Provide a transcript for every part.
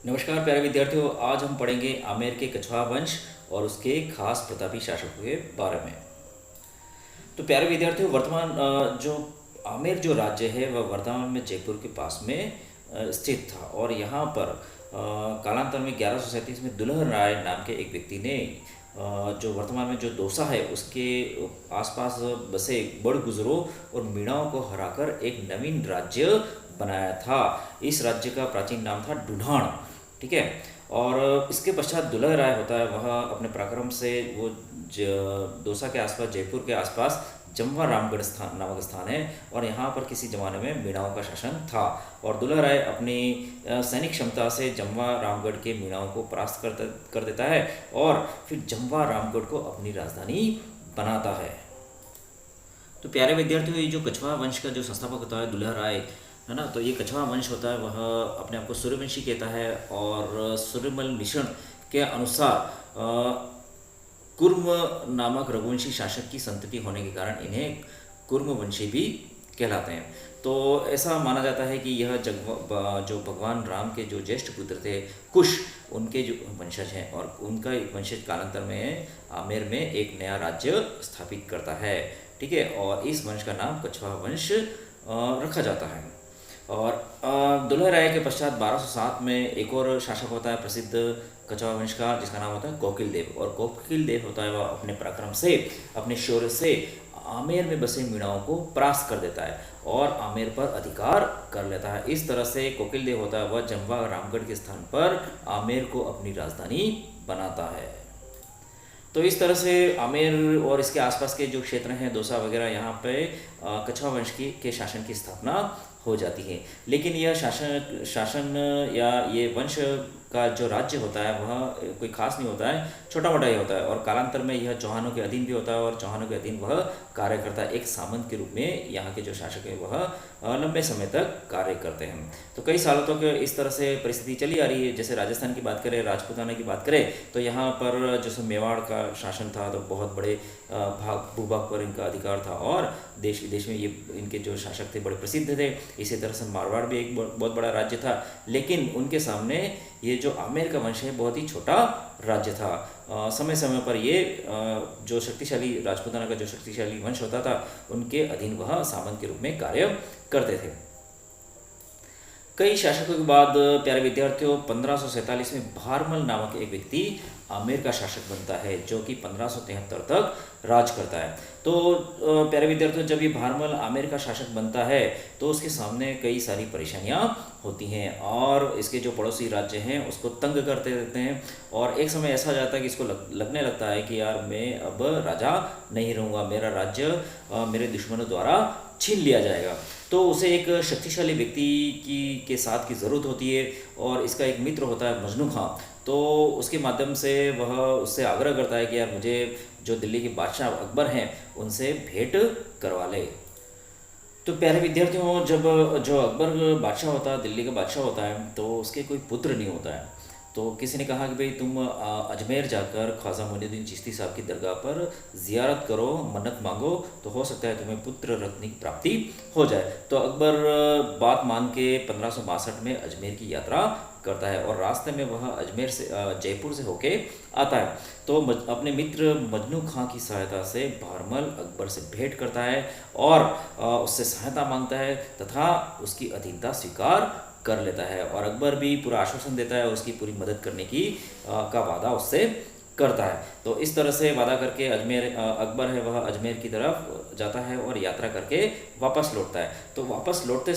नमस्कार प्यारे विद्यार्थियों, आज हम पढ़ेंगे आमेर के कछवाहा वंश और उसके खास प्रतापी शासकों के बारे में। तो प्यारे विद्यार्थियों, वर्तमान जो आमेर जो राज्य है वह वर्तमान में जयपुर के पास में स्थित था और यहाँ पर कालांतर में 1137 में दुल्हन राय नाम के एक व्यक्ति ने जो वर्तमान में जो दौसा है उसके आसपास बसे बड़ गुजरों और मीणाओं को हराकर एक नवीन राज्य बनाया था। इस राज्य का प्राचीन नाम था ढूंढान। ठीक है। और इसके पश्चात दुल्हन राय होता है, वह अपने पराक्रम से वो दौसा के आसपास, जयपुर के आसपास जमवा रामगढ़ स्थान नामक स्थान है और यहाँ पर किसी ज़माने में मीणाओं का शासन था। और दुल्हन राय अपनी सैनिक क्षमता से जमवा रामगढ़ के मीणाओं को परास्त कर देता है और फिर जमवा रामगढ़ को अपनी राजधानी बनाता है। तो प्यारे विद्यार्थियों, ये जो कछवाहा वंश का जो संस्थापक होता है दुल्हन राय, है ना, तो ये कछवाहा वंश होता है, वह अपने आप को सूर्यवंशी कहता है और सूर्यमल मिश्रण के अनुसार कुर्म नामक रघुवंशी शासक की संतति होने के कारण इन्हें कुर्मवंशी भी कहलाते हैं। तो ऐसा माना जाता है कि यह जो भगवान राम के जो ज्येष्ठ पुत्र थे कुश, उनके जो वंशज हैं और उनका एक वंशज कालांतर में आमेर में एक नया राज्य स्थापित करता है। ठीक है। और इस वंश का नाम कछवाहा वंश रखा जाता है। और दुल्हन राय के पश्चात 1207 में एक और शासक होता है प्रसिद्ध कछवाहा वंश का, जिसका नाम होता है कोकिल देव। और कोकिल देव होता है वह अपने पराक्रम से, अपने शौर्य से आमेर में बसे मीणाओं को परास्त कर देता है और आमेर पर अधिकार कर लेता है। इस तरह से कोकिल देव होता है वह जमवा रामगढ़ के स्थान पर आमेर को अपनी राजधानी बनाता है। तो इस तरह से आमेर और इसके आसपास के जो क्षेत्र हैं दौसा वगैरह, यहाँ पे कछवाहा वंश के शासन की स्थापना हो जाती है। लेकिन यह शासन या ये वंश का जो राज्य होता है वह कोई खास नहीं होता है, छोटा मोटा ही होता है और कालांतर में यह चौहानों के अधीन भी होता है और चौहानों के अधीन वह कार्य करता है। एक सामंत के रूप में यहाँ के जो शासक हैं वह लंबे समय तक कार्य करते हैं। तो कई सालों तक इस तरह से परिस्थिति चली आ रही है। जैसे राजस्थान की बात करें, राजपूताना की बात करें, तो यहाँ पर जैसे मेवाड़ का शासन था तो बहुत बड़े भूभाग पर इनका अधिकार था और देश विदेश में ये इनके जो शासक थे बड़े प्रसिद्ध थे। इसी तरह से मारवाड़ भी एक बहुत बड़ा राज्य था, लेकिन उनके सामने ये जो आमेर का वंश है बहुत ही छोटा राज्य था। समय समय पर ये जो शक्तिशाली राजपूताना का जो शक्तिशाली वंश होता था उनके अधीन वह सामंत के रूप में कार्य करते थे। कई शासकों के बाद प्यारे विद्यार्थियों 1547 में भारमल नामक एक व्यक्ति आमेर का शासक बनता है जो कि 1573 तक राज करता है। तो प्यारे विद्यार्थियों, जब ये भारमल आमेर का शासक बनता है तो उसके सामने कई सारी परेशानियां होती हैं और इसके जो पड़ोसी राज्य हैं उसको तंग करते रहते हैं। और एक समय ऐसा जाता है कि इसको लगने लगता है कि यार मैं अब राजा नहीं रहूँगा, मेरा राज्य मेरे दुश्मनों द्वारा छीन लिया जाएगा। तो उसे एक शक्तिशाली व्यक्ति के साथ की ज़रूरत होती है और इसका एक मित्र होता है मजनू खां। तो उसके माध्यम से वह उससे आग्रह करता है कि यार मुझे जो दिल्ली के बादशाह अकबर हैं उनसे भेंट करवा ले। तो प्यारे विद्यार्थियों, जब जो अकबर बादशाह होता है, दिल्ली का बादशाह होता है, तो उसके कोई पुत्र नहीं होता है। तो किसी ने कहा कि भाई तुम अजमेर जाकर ख्वाजा मोइनुद्दीन चिश्ती साहब की दरगाह पर ज़ियारत करो, मन्नत मांगो, तो हो सकता है तुम्हें पुत्र रत्न की प्राप्ति हो जाए। तो अकबर बात मान के 1562 में अजमेर की यात्रा करता है और रास्ते में वह अजमेर से जयपुर से होके आता है। तो अपने मित्र मजनू खां की सहायता से भारमल अकबर से भेंट करता है और उससे सहायता मांगता है तथा उसकी अधीनता स्वीकार कर लेता है और अकबर भी पूरा आश्वासन देता है, उसकी पूरी मदद करने की का वादा उससे करता है। तो इस तरह से वादा करके अकबर है वह अजमेर की तरफ जाता है और यात्रा करके वापस लौटता है। तो वापस लौटते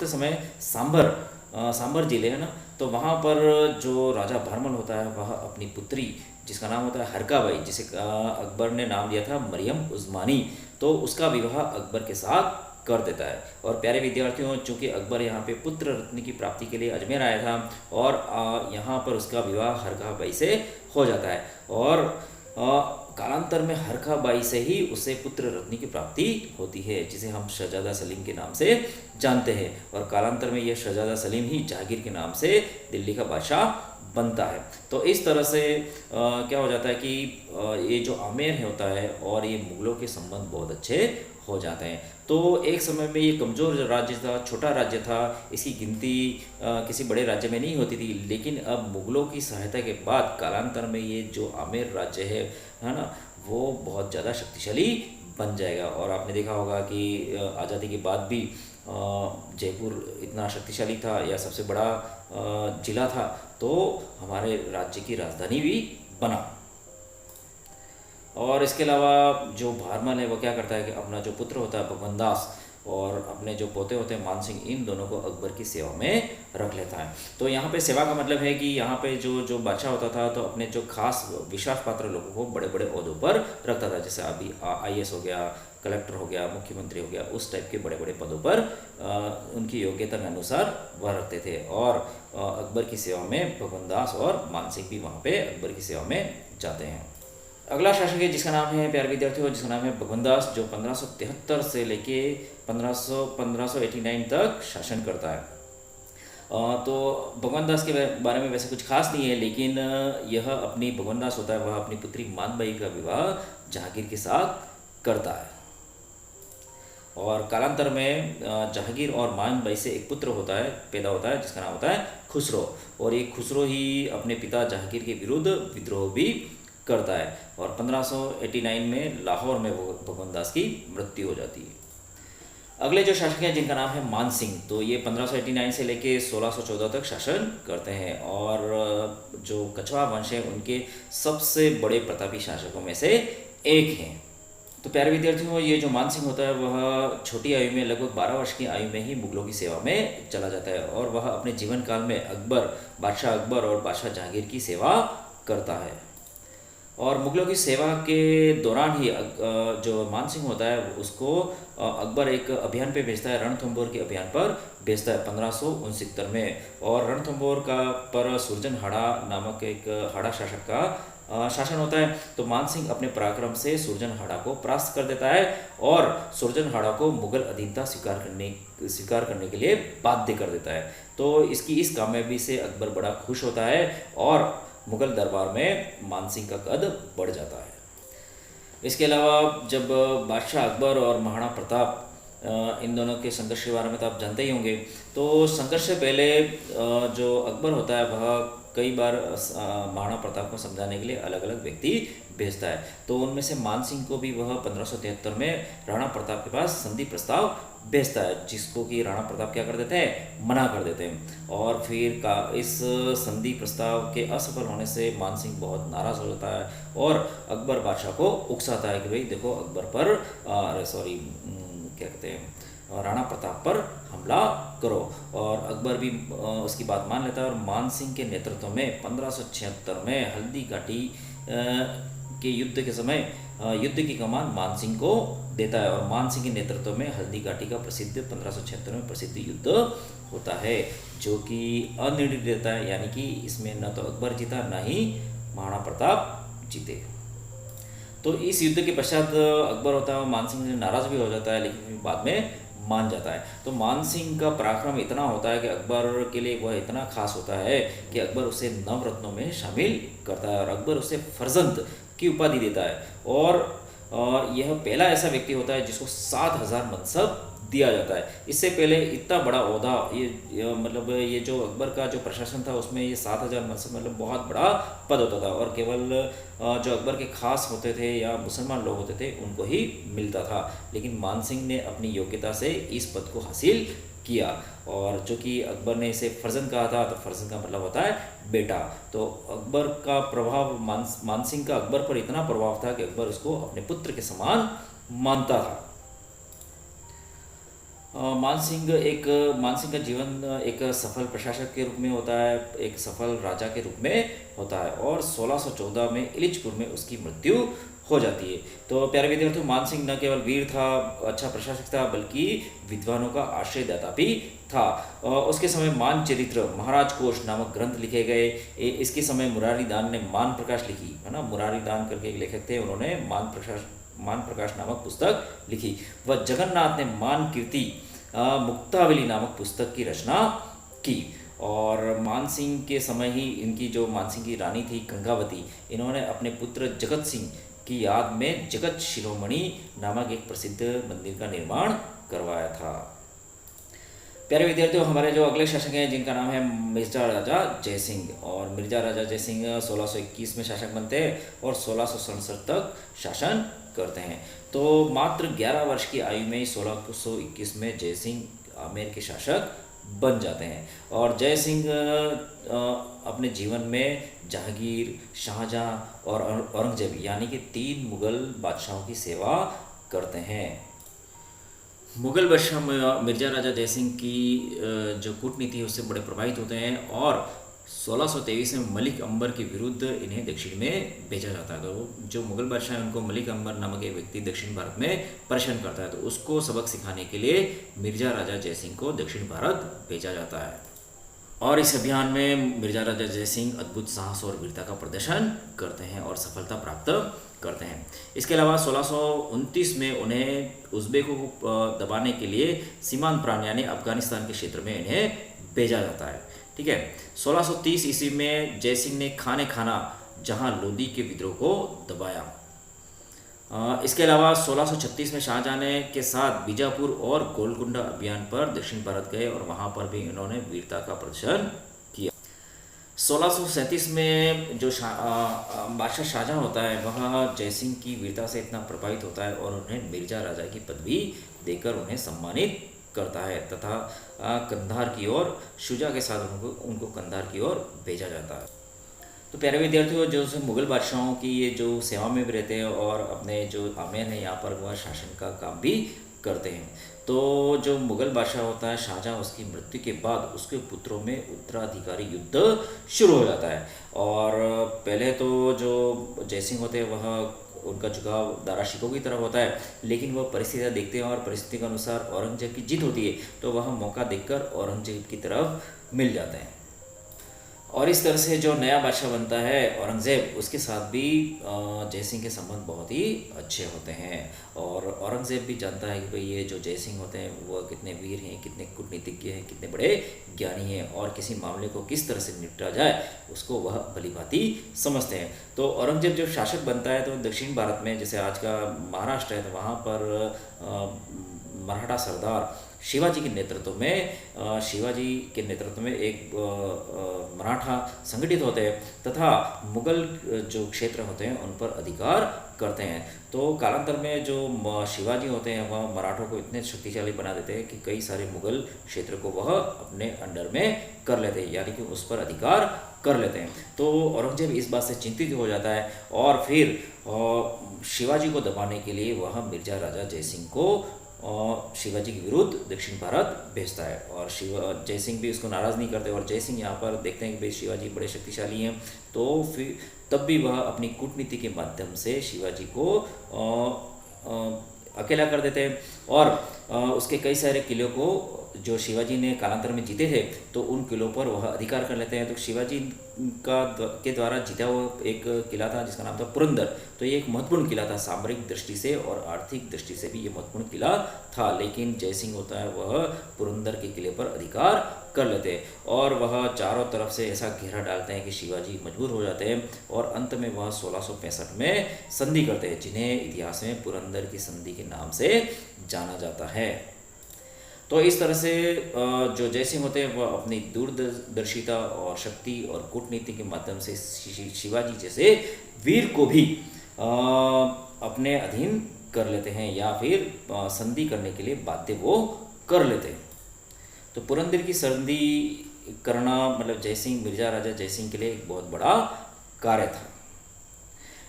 समय सांभर जिले है ना, तो वहाँ पर जो राजा भारमल होता है वह अपनी पुत्री, जिसका नाम होता है हरकाबाई, जिसे अकबर ने नाम दिया था मरियम उस्मानी, तो उसका विवाह अकबर के साथ कर देता है। और प्यारे विद्यार्थियों, चूंकि अकबर यहाँ पे पुत्र रत्न की प्राप्ति के लिए अजमेर आया था और यहाँ पर उसका विवाह हरकाबाई से हो जाता है और कालांतर में हरकाबाई से ही उसे पुत्र रत्न की प्राप्ति होती है, जिसे हम शहजादा सलीम के नाम से जानते हैं। और कालांतर में यह शहजादा सलीम ही जहांगीर के नाम से दिल्ली का बादशाह बनता है। तो इस तरह से क्या हो जाता है कि ये जो आमेर होता है और ये मुग़लों के संबंध बहुत अच्छे हो जाते हैं। तो एक समय में ये कमज़ोर राज्य था, छोटा राज्य था, इसकी गिनती किसी बड़े राज्य में नहीं होती थी। लेकिन अब मुग़लों की सहायता के बाद कालांतर में ये जो आमेर राज्य है ना, वो बहुत ज़्यादा शक्तिशाली बन जाएगा। और आपने देखा होगा कि आज़ादी के बाद भी जयपुर इतना शक्तिशाली था या सबसे बड़ा ज़िला था, तो हमारे राज्य की राजधानी भी बना। और इसके अलावा जो भारमल है वो क्या करता है कि अपना जो पुत्र होता है भगवंत दास और अपने जो पोते होते हैं मान सिंह, इन दोनों को अकबर की सेवा में रख लेता है। तो यहाँ पे सेवा का मतलब है कि यहाँ पे जो बादशाह होता था तो अपने जो खास विश्वास पात्र लोगों को बड़े बड़े ओहदों पर रखता था। जैसे अभी IAS हो गया, कलेक्टर हो गया, मुख्यमंत्री हो गया, उस टाइप के बड़े बड़े पदों पर उनकी योग्यता के अनुसार वह रखते थे। और अकबर की सेवा में भगवंत दास और मान सिंह भी वहाँ पे अकबर की सेवा में जाते हैं। अगला शासक है जिसका नाम है, प्यारे विद्यार्थियों, जिसका नाम है भगवंत दास, जो 1573 से लेके 1589 तक शासन करता है। तो भगवंत दास के बारे में वैसे कुछ खास नहीं है, लेकिन यह अपनी भगवंत दास होता है वह अपनी पुत्री मानबाई का विवाह जहांगीर के साथ करता है। और कालांतर में जहांगीर और मानबाई से एक पुत्र पैदा होता है जिसका नाम होता है खुसरो। और ये खुसरो ही अपने पिता जहांगीर के विरुद्ध विद्रोह भी करता है। और 1589 में लाहौर में भगवंत दास की मृत्यु हो जाती है। अगले जो शासक हैं जिनका नाम है मान सिंह, तो ये 1589 से लेके 1614 तक शासन करते हैं। और जो कछवाहा वंश है उनके सबसे बड़े प्रतापी शासकों में से एक हैं। तो प्यारे विद्यार्थियों, ये जो मान सिंह होता है वह छोटी आयु में, लगभग 12 वर्ष की आयु में ही मुगलों की सेवा में चला जाता है। और वह अपने जीवन काल में बादशाह अकबर और बादशाह जहांगीर की सेवा करता है। और मुगलों की सेवा के दौरान ही जो मान सिंह होता है उसको अकबर एक अभियान पे भेजता है, रणथंभौर के अभियान पर भेजता है 1569 में। और रणथंभौर पर सुरजन हाड़ा नामक एक हाड़ा शासक का शासन होता है। तो मान सिंह अपने पराक्रम से सुरजन हाड़ा को परास्त कर देता है और सुरजन हाड़ा को मुगल अधीनता स्वीकार करने के लिए बाध्य कर देता है। तो इस कामयाबी से अकबर बड़ा खुश होता है और मुगल दरबार में मान सिंह का कद बढ़ जाता है। इसके अलावा जब बादशाह अकबर और महाराणा प्रताप इन दोनों के संघर्ष के बारे में तो आप जानते ही होंगे। तो संघर्ष से पहले जो अकबर होता है वह कई बार महाराणा प्रताप को समझाने के लिए अलग अलग व्यक्ति भेजता है। तो उनमें से मान सिंह को भी वह 1573 में राणा प्रताप के पास संधि प्रस्ताव भेजता है, जिसको कि राणा प्रताप क्या कर देते हैं, मना कर देते हैं। और फिर इस संधि प्रस्ताव के असफल होने से मान सिंह बहुत नाराज़ हो जाता है और अकबर बादशाह को उकसाता है कि भाई देखो अकबर पर क्या कहते हैं, राणा प्रताप पर हमला करो। और अकबर भी उसकी बात मान लेता है और मान सिंह के नेतृत्व में 1576 में हल्दी घाटी के युद्ध के समय युद्ध की कमान मान सिंह को देता है। और मान सिंह के नेतृत्व में हल्दी घाटी का 1576 में प्रसिद्ध युद्ध होता है, जो कि अनिर्णित रहता है, यानी कि इसमें न तो अकबर जीता न ही महाराणा प्रताप जीते। तो इस युद्ध के पश्चात अकबर होता है मान सिंह से नाराज़ भी हो जाता है, लेकिन बाद में मान जाता है। तो मान सिंह का पराक्रम इतना होता है कि अकबर के लिए वह इतना खास होता है कि अकबर उसे नवरत्नों में शामिल करता है और अकबर उसे फर्जंद की उपाधि देता है। और यह पहला ऐसा व्यक्ति होता है जिसको 7000 मनसब दिया जाता है। इससे पहले इतना बड़ा ओहदा मतलब ये जो अकबर का जो प्रशासन था उसमें ये 7000 मनसब मतलब बहुत बड़ा पद होता था और केवल जो अकबर के खास होते थे या मुसलमान लोग होते थे उनको ही मिलता था। लेकिन मान सिंह ने अपनी योग्यता से इस पद को हासिल किया। और जो कि अकबर ने इसे फर्जंद कहा था, तो फर्जंद का मतलब होता है बेटा। तो अकबर का प्रभाव मान सिंह का अकबर पर इतना प्रभाव था कि अकबर उसको अपने पुत्र के समान मानता था। मान सिंह का जीवन एक सफल प्रशासक के रूप में होता है, एक सफल राजा के रूप में होता है। और 1614 में इलिचपुर में उसकी मृत्यु हो जाती है। तो प्यारे विद्यार्थियों, मान सिंह न केवल वीर था, अच्छा प्रशासक था, बल्कि विद्वानों का आश्रयदाता भी था। उसके समय मान चरित्र महाराज कोश नामक ग्रंथ लिखे गए। इसके समय मुरारी दान ने मान प्रकाश लिखी, है ना। मुरारी दान करके एक लेखक थे, उन्होंने मान प्रकाश नामक पुस्तक लिखी। वह जगन्नाथ ने मान कीर्ति मुक्तावली नामक पुस्तक की रचना की। और मान सिंह के समय ही इनकी जो मान सिंह की रानी थी गंगावती, इन्होंने अपने पुत्र जगत सिंह की याद में जगत शिरोमणि नामक एक प्रसिद्ध मंदिर का निर्माण करवाया था। प्यारे विद्यार्थियों, हमारे जो अगले शासक हैं जिनका नाम है मिर्जा राजा जयसिंह, और मिर्जा राजा जयसिंह 1621 में शासक बनते हैं और 1667 तक शासन करते हैं। तो मात्र 11 वर्ष की आयु में ही 1621 में जयसिंह आमेर के शासक बन जाते हैं। और जयसिंह अपने जीवन में जहांगीर, शाहजहां और औरंगजेब यानी कि 3 मुगल बादशाहों की सेवा करते हैं। मुगल बादशाह मिर्जा राजा जयसिंह की जो कूटनीति है उससे बड़े प्रभावित होते हैं और 1623 में मलिक अंबर के विरुद्ध इन्हें दक्षिण में भेजा जाता है। तो जो मुगल बादशाह है उनको मलिक अंबर नामक एक व्यक्ति दक्षिण भारत में परेशान करता है, तो उसको सबक सिखाने के लिए मिर्जा राजा जयसिंह को दक्षिण भारत भेजा जाता है। और इस अभियान में मिर्जा राजा जयसिंह अद्भुत साहस और वीरता का प्रदर्शन करते हैं और सफलता प्राप्त करते हैं। इसके अलावा 1629 में उन्हें उज़्बेकों को दबाने के लिए सीमांत प्रांत यानी अफगानिस्तान के क्षेत्र में इन्हें भेजा जाता है। ठीक है, 1630 ईस्वी में जयसिंह ने खाना जहां लोदी के विद्रोह को दबाया। इसके अलावा 1636 में शाहजहां के साथ बीजापुर और गोलकुंडा अभियान पर दक्षिण भारत गए और वहां पर भी इन्होंने वीरता का प्रदर्शन किया। 1637 में जो बादशाह शाहजहां होता है वह जयसिंह की वीरता से इतना प्रभावित होता है और उन्हें मिर्जा राजा की पदवी देकर उन्हें सम्मानित करता है तथा कंधार की ओर शुजा के साथ उनको कंधार की ओर भेजा जाता है। तो प्यारे विद्यार्थियों, जो मुगल बादशाहों की ये जो सेवा में भी रहते हैं और अपने जो आमेर है यहाँ पर वह शासन का काम भी करते हैं। तो जो मुगल बादशाह होता है शाहजहां, उसकी मृत्यु के बाद उसके पुत्रों में उत्तराधिकारी युद्ध शुरू हो जाता है। और पहले तो जो जयसिंह होते हैं वह उनका झुकाव दारा शिकोह की तरफ होता है, लेकिन वह परिस्थितियाँ देखते हैं और परिस्थिति के अनुसार औरंगजेब की जीत होती है तो वह मौका देखकर औरंगजेब की तरफ मिल जाते हैं। और इस तरह से जो नया बादशाह बनता है औरंगज़ेब, उसके साथ भी जयसिंह के संबंध बहुत ही अच्छे होते हैं। और औरंगज़ेब भी जानता है कि भाई ये जो जयसिंह होते हैं वह कितने वीर हैं, कितने कूटनीतिज्ञ हैं, कितने बड़े ज्ञानी हैं और किसी मामले को किस तरह से निपटा जाए उसको वह भलीभांति समझते हैं। तो औरंगज़ेब जब शासक बनता है तो दक्षिण भारत में जैसे आज का महाराष्ट्र है तो वहाँ पर मराठा सरदार शिवाजी के नेतृत्व में एक मराठा संगठित होते हैं तथा मुगल जो क्षेत्र होते हैं उन पर अधिकार करते हैं। तो कालांतर में जो शिवाजी होते हैं वह मराठों को इतने शक्तिशाली बना देते हैं कि कई सारे मुगल क्षेत्र को वह अपने अंडर में कर लेते हैं, यानी कि उस पर अधिकार कर लेते हैं। तो औरंगजेब इस बात से चिंतित हो जाता है और फिर शिवाजी को दबाने के लिए वह मिर्जा राजा जयसिंह को और शिवाजी के विरुद्ध दक्षिण भारत भेजता है। और जयसिंह भी उसको नाराज़ नहीं करते और जयसिंह यहाँ पर देखते हैं कि भाई शिवाजी बड़े शक्तिशाली हैं, तो फिर तब भी वह अपनी कूटनीति के माध्यम से शिवाजी को अकेला कर देते हैं और उसके कई सारे किलों को जो शिवाजी ने कालांतर में जीते थे तो उन किलों पर वह अधिकार कर लेते हैं। तो शिवाजी के द्वारा जीता हुआ एक किला था जिसका नाम था पुरंदर। तो ये एक महत्वपूर्ण किला था, सामरिक दृष्टि से और आर्थिक दृष्टि से भी ये महत्वपूर्ण किला था। लेकिन जयसिंह होता है वह पुरंदर के किले पर अधिकार कर लेते हैं और वह चारों तरफ से ऐसा घेरा डालते हैं कि शिवाजी मजबूर हो जाते हैं और अंत में वह 1665 में संधि करते हैं, जिन्हें इतिहास में पुरंदर की संधि के नाम से जाना जाता है। तो इस तरह से जो जयसिंह होते हैं वह अपनी दूरदर्शिता और शक्ति और कूटनीति के माध्यम से शिवाजी जैसे वीर को भी अपने अधीन कर लेते हैं या फिर संधि करने के लिए बाध्य वो कर लेते हैं। तो पुरंदर की संधि करना मतलब जयसिंह मिर्जा राजा जयसिंह के लिए एक बहुत बड़ा कार्य था।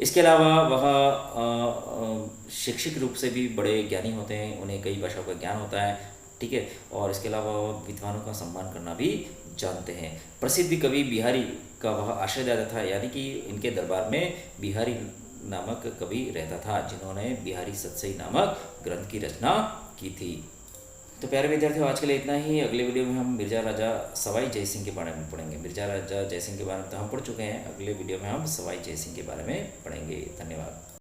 इसके अलावा वह शैक्षिक रूप से भी बड़े ज्ञानी होते हैं, उन्हें कई भाषाओं का ज्ञान होता है, ठीक है। और इसके अलावा वह विद्वानों का सम्मान करना भी जानते हैं। प्रसिद्ध कवि बिहारी का वह आश्रयदाता था, यानी कि इनके दरबार में बिहारी नामक कवि रहता था जिन्होंने बिहारी सतसई नामक ग्रंथ की रचना की थी। तो प्यारे विद्यार्थियों, आज के लिए इतना ही। अगले वीडियो में हम मिर्जा राजा सवाई जयसिंह के बारे में पढ़ेंगे। मिर्जा राजा जयसिंह के बारे में तो हम पढ़ चुके हैं, अगले वीडियो में हम सवाई जयसिंह के बारे में पढ़ेंगे। धन्यवाद।